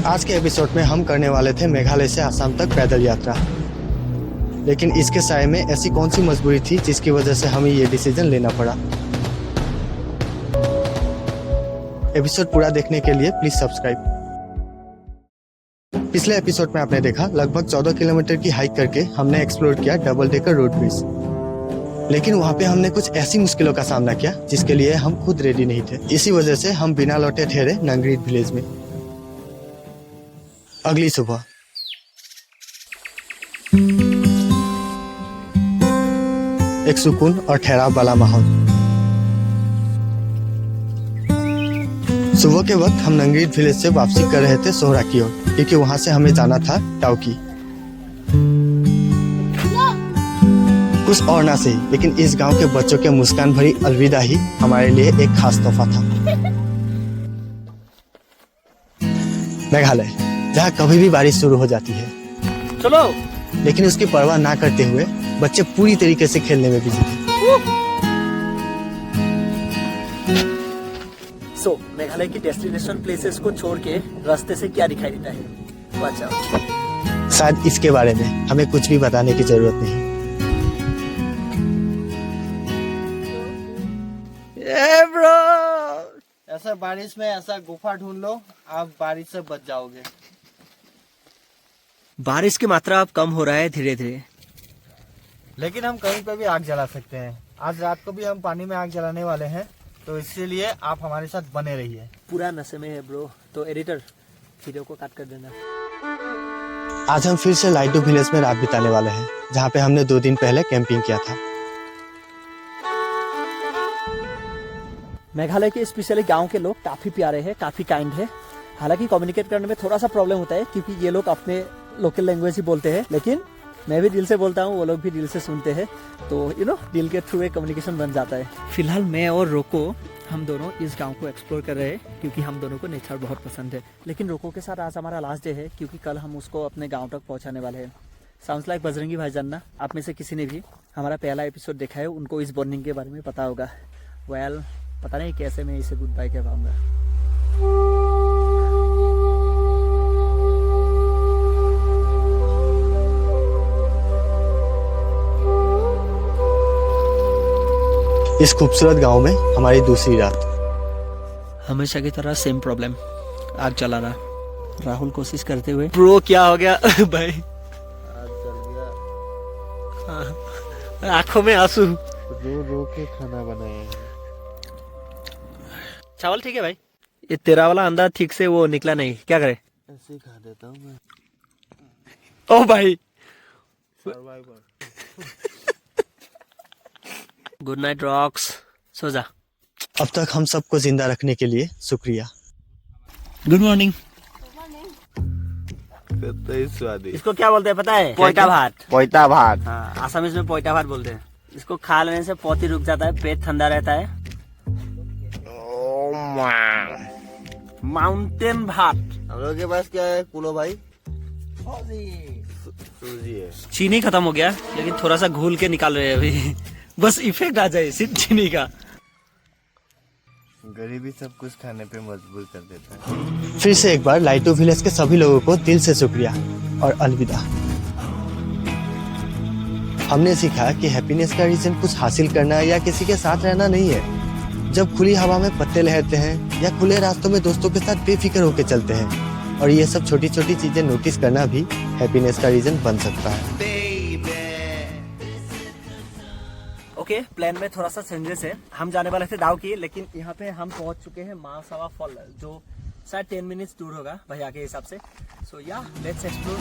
आज के एपिसोड में हम करने वाले थे मेघालय से असम तक पैदल यात्रा, लेकिन इसके साय में ऐसी कौन सी मजबूरी थी जिसकी वजह से हमें ये डिसीजन लेना पड़ा। एपिसोड पूरा देखने के लिए प्लीज सब्सक्राइब। पिछले एपिसोड में आपने देखा लगभग 14 किलोमीटर की हाइक करके हमने एक्सप्लोर किया डबल डेकर रोड ब्रिज, लेकिन वहाँ पे हमने कुछ ऐसी मुश्किलों का सामना किया जिसके लिए हम खुद रेडी नहीं थे। इसी वजह से हम बिना लौटे ठहरे नंगरीट विलेज में। अगली सुबह एक सुकून और ठहराव वाला माहौल। सुबह के वक्त हम नंगरीट विलेज से वापसी कर रहे थे सोहरा की ओर, क्योंकि वहां से हमें जाना था टाउकी। कुछ और ना सही, लेकिन इस गांव के बच्चों के मुस्कान भरी अलविदा ही हमारे लिए एक खास तोहफा था। मेघालय, जहाँ कभी भी बारिश शुरू हो जाती है, चलो, लेकिन उसकी परवाह ना करते हुए बच्चे पूरी तरीके से खेलने में बिजी थे। मेघालय की डेस्टिनेशन प्लेसेस को छोड़ के रास्ते से क्या दिखाई देता है? बचाओ। शायद इसके बारे में हमें कुछ भी बताने की जरूरत नहीं। ब्रो, ऐसा बारिश में ऐसा गुफा ढूंढ लो, आप बारिश से बच जाओगे। बारिश की मात्रा अब कम हो रहा है धीरे धीरे, लेकिन हम कहीं पे भी आग जला सकते हैं। आज रात को भी हम पानी में आग जलाने वाले हैं, तो इसीलिए आप हमारे साथ बने रहिए। पूरा नशे में है ब्रो, तो एडिटर वीडियो को काट कर देना। आज हम फिर से लाइटू विलेज में रात बिताने वाले हैं, जहाँ पे हमने 2 दिन पहले कैंपिंग किया था। मेघालय के स्पेशली गांव के लोग काफी प्यारे हैं, काफी काइंड है। हालांकि कम्युनिकेट करने में थोड़ा सा प्रॉब्लम होता है, क्योंकि ये लोग अपने लोकल लैंग्वेज ही बोलते हैं, लेकिन मैं भी दिल से बोलता हूँ, वो लोग भी दिल से सुनते हैं, तो दिल के थ्रू एक कम्युनिकेशन बन जाता है। फिलहाल मैं और रोको हम दोनों इस गांव को एक्सप्लोर कर रहे हैं, क्योंकि हम दोनों को नेचर बहुत पसंद है। लेकिन रोको के साथ आज हमारा लास्ट डे है, क्योंकि कल हम उसको अपने गाँव तक पहुँचाने वाले हैं। साउंड्स लाइक बजरंगी भाईजान ना, आप में से किसी ने भी हमारा पहला एपिसोड देखा है, उनको इस बॉन्डिंग के बारे में पता होगा। वेल, पता नहीं कैसे मैं इसे गुड बाय कह पाऊंगा। इस खूबसूरत गांव में हमारी दूसरी रात। हमेशा की तरह सेम प्रॉब्लम, आग जलाना। राहुल कोशिश करते हुए, ब्रो क्या हो गया भाई? आग जल गया, आंखों में आंसू। रो रो के खाना बनाए हैं। चावल ठीक है भाई, ये तेरा वाला अंडा ठीक से वो निकला नहीं, क्या करे? ऐसे ही खा देता हूँ मैं। ओ भाई, सर्वाइवर। गुड नाइट रॉक्स, सो जा। अब तक हम सबको जिंदा रखने के लिए शुक्रिया। Good morning. स्वादिष्ट। इसको क्या बोलते हैं पता है? पोइता भात। पोइता भात। हाँ, आसामीज में पोइता भात बोलते हैं। इसको खा लेने से पोती रुक जाता है, पेट ठंडा रहता है। माउंटेन भात। हम लोग के पास क्या है कुलो भाई? सूजी है। चीनी खत्म हो गया, लेकिन थोड़ा सा घोल के निकाल रहे हैं अभी, बस इफेक्ट आ जाए सिर्फ चीनी का। गरीबी सब कुछ खाने पे मजबूर कर देता है। फिर से एक बार लाइटू विलेज के सभी लोगों को दिल से शुक्रिया और अलविदा। हमने सीखा कि हैप्पीनेस का रीजन कुछ हासिल करना या किसी के साथ रहना नहीं है। जब खुली हवा में पत्ते लहरते हैं या खुले रास्तों में दोस्तों के साथ बेफिक्र होकर चलते हैं, और ये सब छोटी छोटी चीजें नोटिस करना भी हैप्पीनेस का रीजन बन सकता है। ओके, प्लान में थोड़ा सा चेंजेस है। हम जाने वाले थे दाव की, लेकिन यहाँ पे हम पहुंच चुके हैं मासावा फॉल, जो शायद 10 मिनट्स दूर होगा भैया के हिसाब से। सो या लेट्स एक्सप्लोर।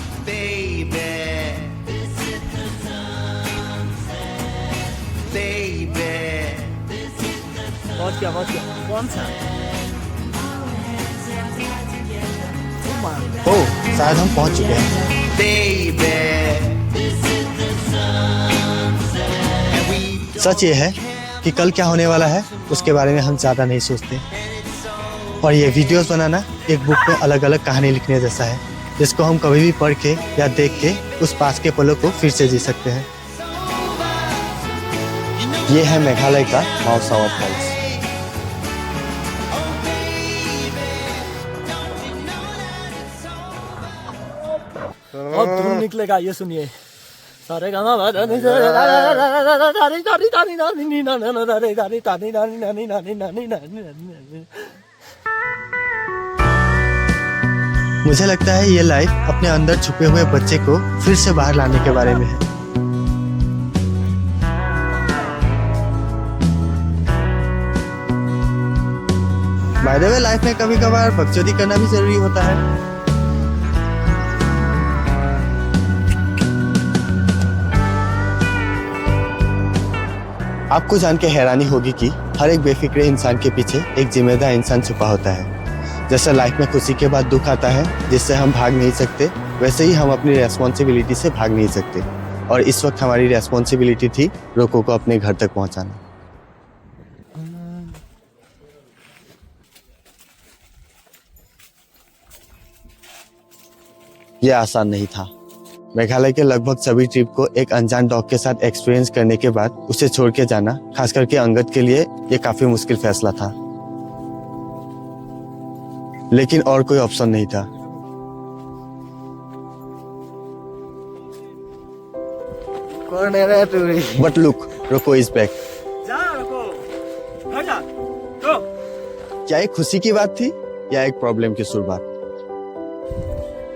पहुंच गया। कौन सा? ओह, शायद हम पहुंच चुके हैं। सच ये है कि कल क्या होने वाला है उसके बारे में हम ज्यादा नहीं सोचते, और ये वीडियोस बनाना एक बुक में अलग अलग कहानी लिखने जैसा है, जिसको हम कभी भी पढ़ के या देख के उस पास के पलों को फिर से जी सकते हैं। ये है मेघालय का माउसावा फॉल्स। और धुन निकलेगा, ये सुनिए। सारे गाना मुझे लगता है ये लाइफ अपने अंदर छुपे हुए बच्चे को फिर से बाहर लाने के बारे में है। बाय द वे, लाइफ में कभी कभार बकचोदी करना भी जरूरी होता है। आपको जान के हैरानी होगी कि हर एक बेफिक्रे इंसान के पीछे एक जिम्मेदार इंसान छुपा होता है। जैसे लाइफ में खुशी के बाद दुख आता है जिससे हम भाग नहीं सकते, वैसे ही हम अपनी रेस्पॉन्सिबिलिटी से भाग नहीं सकते। और इस वक्त हमारी रेस्पॉन्सिबिलिटी थी रोको को अपने घर तक पहुंचाना। यह आसान नहीं था। मेघालय के लगभग सभी ट्रिप को एक अनजान डॉग के साथ एक्सपीरियंस करने के बाद उसे छोड़ के जाना, खास करके अंगद के लिए, यह काफी मुश्किल फैसला था। लेकिन और कोई ऑप्शन नहीं था। कौन है रे तू? बट लुक, रोको इज बैक। क्या एक खुशी की बात थी या एक प्रॉब्लम की शुरुआत?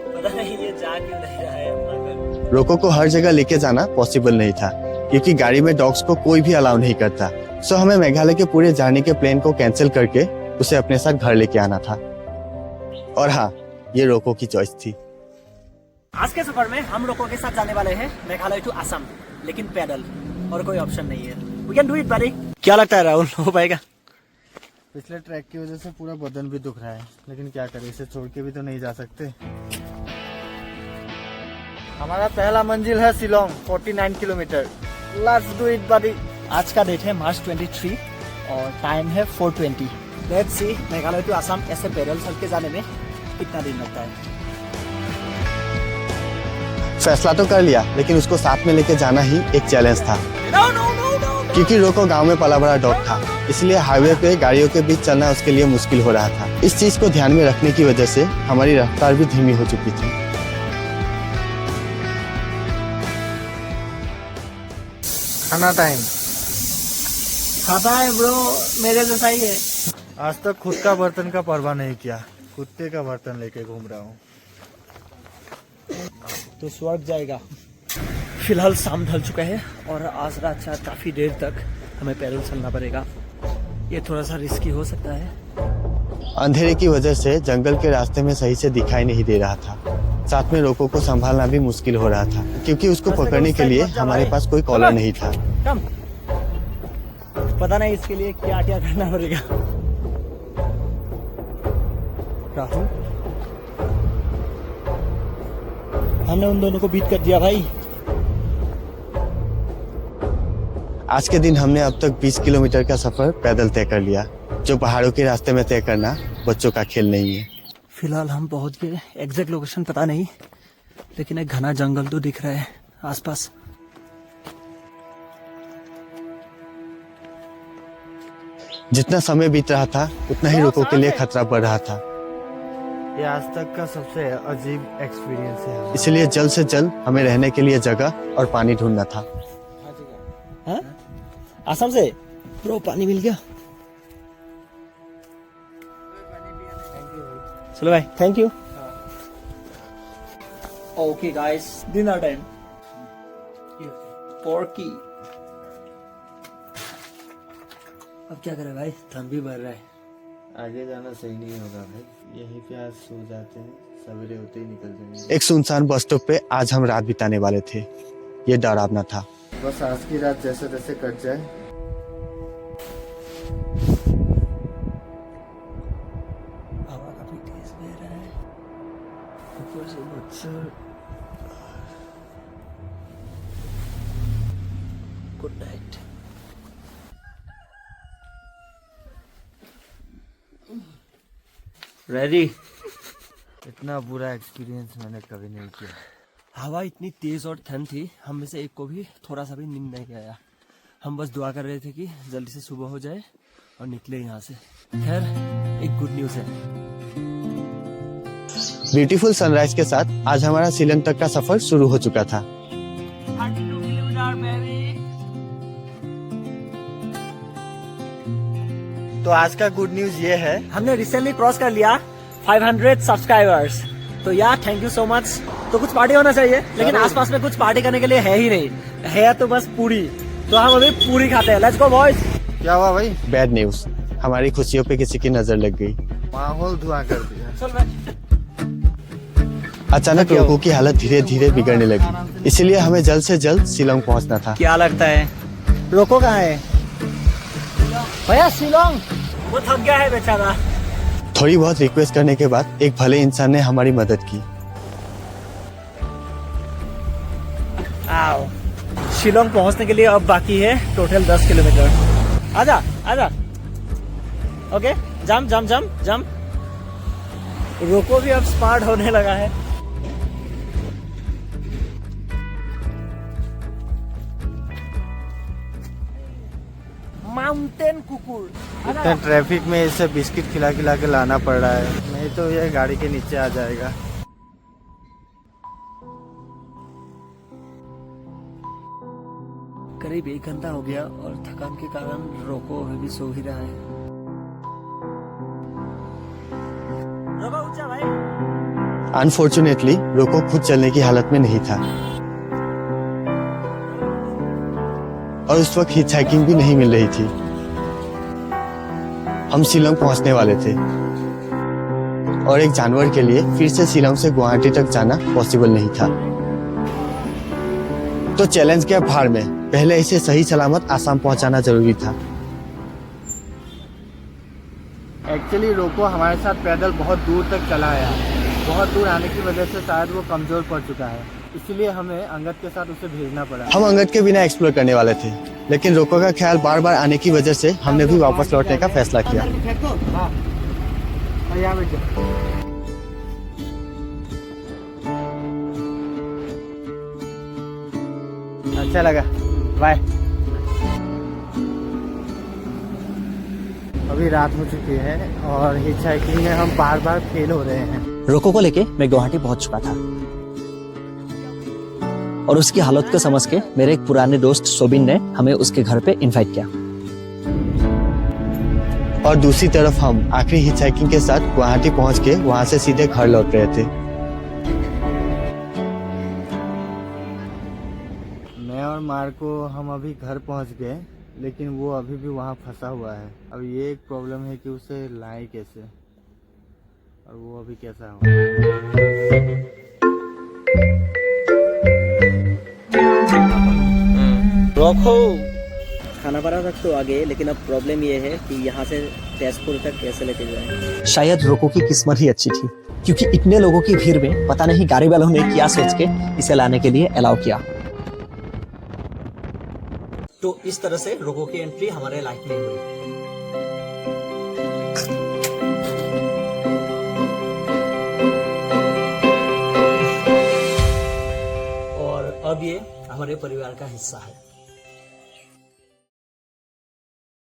पता नहीं ये जा क्यों नहीं रहा है अपना घर। रोको को हर जगह लेके जाना पॉसिबल नहीं था क्योंकि गाड़ी में डॉग्स को कोई भी अलाउ नहीं करता। सो हमें मेघालय के पूरे जाने के प्लान को कैंसिल करके उसे अपने साथ घर लेके आना था। और हाँ, ये रोको की चॉइस थी। आज के सफर में हम लोगों के साथ जाने वाले हैं मेघालय टू असम, लेकिन पैदल, और कोई ऑप्शन नहीं है। We can do it buddy। क्या लगता है राहुल, हो पाएगा? पिछले ट्रैक की वजह से पूरा बदन भी दुख रहा है, लेकिन क्या करें, इसे छोड़ के भी तो नहीं जा सकते। हमारा पहला मंजिल है Shillong, 49 kilometre. Let's do it buddy। आज का डेट है मार्च 23 और टाइम है 4:20। Let's see Meghalaya to Assam ऐसे पैदल चल के जाने में कितना दिन लगता है। फैसला तो कर लिया, लेकिन उसको साथ में लेके जाना ही एक चैलेंज था। क्योंकि रोको गांव में पला बड़ा डॉग था, इसलिए हाईवे पे गाड़ियों के बीच चलना उसके लिए मुश्किल हो रहा था। इस चीज को ध्यान में रखने की वजह से हमारी रफ्तार भी धीमी हो चुकी थी। खाना टाइम। खाता है ब्रो, मेरे जैसा ही है। आज तक खुद का बर्तन का परवाह नहीं किया, कुत्ते का बर्तन लेके घूम रहा हूँ। तो स्वर्ग जाएगा। फिलहाल शाम ढल चुका है और आज रात शायद काफी देर तक हमें पैदल चलना पड़ेगा। ये थोड़ा सा रिस्की हो सकता है। अंधेरे की वजह से जंगल के रास्ते में सही से दिखाई नहीं दे रहा था। साथ में रोको को संभालना भी मुश्किल हो रहा था क्योंकि उसको पकड़ने के लिए हमारे पास कोई कॉलर नहीं था। कम, पता नहीं इसके लिए क्या क्या करना पड़ेगा। राहुल, हमने उन दोनों को बीट कर दिया भाई। आज के दिन हमने अब तक 20 किलोमीटर का सफर पैदल तय कर लिया, जो पहाड़ों के रास्ते में तय करना बच्चों का खेल नहीं है। फिलहाल हम पहुंच गए, एग्जैक्ट लोकेशन पता नहीं, लेकिन एक घना जंगल तो दिख रहा है आसपास। जितना समय बीत रहा था उतना ही रोको के लिए खतरा बढ़ रहा था। ये आज तक का सबसे अजीब एक्सपीरियंस है। इसलिए जल्द से जल्द हमें रहने के लिए जगह और पानी ढूंढना था। हाँ? असम से ब्रो पानी मिल गया। चलो भाई, thank you. Okay guys, dinner time. पोर्की। अब क्या करें भाई, थम भी भर रहा है। आगे जाना सही नहीं होगा भाई, यहीं पे आज सो जाते हैं, सवेरे होते ही निकल जाएंगे। एक सुनसान बस स्टॉप पे आज हम रात बिताने वाले थे। ये डरावना था। बस आज की रात जैसे तैसे कट जाए। हवा काफी तेज बह रहा है, ऊपर से मच्छर। Good night. रेडी। इतना बुरा एक्सपीरियंस मैंने कभी नहीं किया। हवा इतनी तेज और ठंड थी, हम में से एक को भी थोड़ा सा भी नींद नहीं आया। हम बस दुआ कर रहे थे कि जल्दी से सुबह हो जाए और निकले यहाँ से। खैर, एक गुड न्यूज़ है। ब्यूटीफुल सनराइज के साथ आज हमारा शिलोंग तक का सफर शुरू हो चुका था। 32 किलोमीटर बेबी। तो आज का गुड न्यूज ये है, हमने रिसेंटली क्रॉस कर लिया 500 सब्सक्राइबर्स। तो यार थैंक यू सो मच। तो कुछ पार्टी होना चाहिए, लेकिन आसपास में कुछ पार्टी करने के लिए है ही नहीं, है तो बस पूरी। तो हम अभी पूरी खाते हैं। Let's go boys. क्या हुआ भाई? बैड न्यूज, हमारी खुशियों पे किसी की नजर लग गई। माहौल धुआं कर दिया। चल भाई। अचानक लोगों की हालत धीरे धीरे बिगड़ने लगी, इसलिए हमें जल्द से जल्द शिलोंग पहुंचना था। क्या लगता है रोको कहाँ है? भैया शिलोंग। वो थक गया है बेचारा। थोड़ी बहुत रिक्वेस्ट करने के बाद एक भले इंसान ने हमारी मदद की। आओ। शिलोंग पहुंचने के लिए अब बाकी है टोटल 10 किलोमीटर। आजा आजा। Okay jump jump jump jump. रोको भी अब स्मार्ट होने लगा है। माउंटेन कुकुर। इतने ट्रैफिक में इसे बिस्किट खिला खिला के लाना पड़ रहा है, नहीं तो ये गाड़ी के नीचे आ जाएगा। करीब 1 घंटा हो गया और थकान के कारण रोको अभी भी सो ही रहा है। रोको उठ जा भाई। अनफॉर्चुनेटली रोको खुद चलने की हालत में नहीं था और उस वक्त हिचहाइकिंग भी नहीं मिल रही थी। हम शिलोंग पहुंचने वाले थे और एक जानवर के लिए फिर से शिलोंग से गुवाहाटी तक जाना पॉसिबल नहीं था। तो चैलेंज के भार में पहले इसे सही सलामत आसाम पहुंचाना जरूरी था। एक्चुअली रोको हमारे साथ पैदल बहुत दूर तक चला आया। बहुत दूर आने की वजह से शायद वो कमजोर पड़ चुका है, इसलिए हमें अंगद के साथ उसे भेजना पड़ा। हम अंगद के बिना एक्सप्लोर करने वाले थे, लेकिन रोको का ख्याल बार बार आने की वजह से हमने भी वापस लौटने का फैसला किया। अच्छा लगा, बाय। अभी रात हो चुकी है और हिचहाइकिंग में हम बार बार फेल हो रहे हैं। रोको को लेके मैं गुवाहाटी पहुंच चुका था और उसकी हालत को समझ के मेरे एक पुराने दोस्त सोबिन ने हमें उसके घर पे इनवाइट किया। और दूसरी तरफ हम आखिरी हिचहाइकिंग के साथ गुवाहाटी पहुंच के वहां से सीधे घर लौट रहे थे। मैं और मार्को हम अभी घर पहुंच गए, लेकिन वो अभी भी वहां फंसा हुआ है। अब ये एक प्रॉब्लम है कि उसे लाए कैसे, और वो अभी कैसा हो। रोको खाना पड़ा तक तो आ गए, लेकिन अब प्रॉब्लम ये है कि यहाँ से तेजपुर तक कैसे लेके जाएं। शायद रोको की किस्मत ही अच्छी थी, क्योंकि इतने लोगों की भीड़ में पता नहीं गाड़ी वालों ने क्या सोच के इसे लाने के लिए अलाउ किया। तो इस तरह से रोको की एंट्री हमारे लाइफ में हुई। और अब ये हमारे परिवार का हिस्सा है।